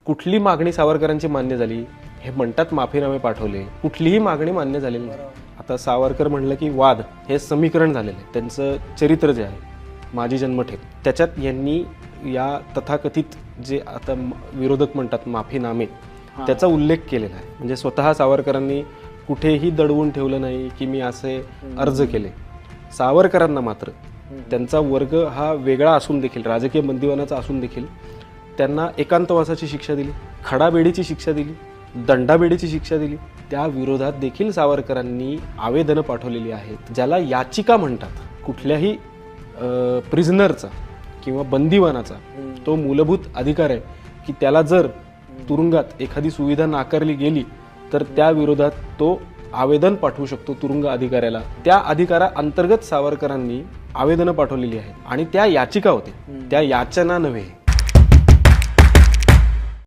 कुठली मागणी सावरकरांची मान्य झाली? हे म्हणतात माफीनामे पाठवले, कुठलीही मागणी मान्य झालेली नाही. आता सावरकर म्हणलं की वाद हे समीकरण झालेलं आहे. त्यांचं चरित्र जे आहे माझी जन्मठेप, त्याच्यात यांनी या तथाकथित जे आता विरोधक म्हणतात माफीनामे, त्याचा उल्लेख केलेला आहे. म्हणजे स्वतः सावरकरांनी कुठेही दडवून ठेवलं नाही की मी असे अर्ज केले. सावरकरांना मात्र त्यांचा वर्ग हा वेगळा असून देखील, राजकीय बंदिवानाचा असून देखील, त्यांना एकांतवासाची शिक्षा दिली, खडाबेडीची शिक्षा दिली, दंडाबेडीची शिक्षा दिली. त्या विरोधात देखील सावरकरांनी आवेदनं पाठवलेली आहेत, ज्याला याचिका म्हणतात. कुठल्याही प्रिझनरचा किंवा बंदिवानाचा तो मूलभूत अधिकार आहे की त्याला जर तुरुंगात एखादी सुविधा नाकारली गेली तर त्या विरोधात तो आवेदन पाठवू शकतो तुरुंग अधिकाऱ्याला. त्या अधिकाराअंतर्गत सावरकरांनी आवेदनं पाठवलेली आहेत आणि त्या याचिका होत्या, त्या याचना नव्हे.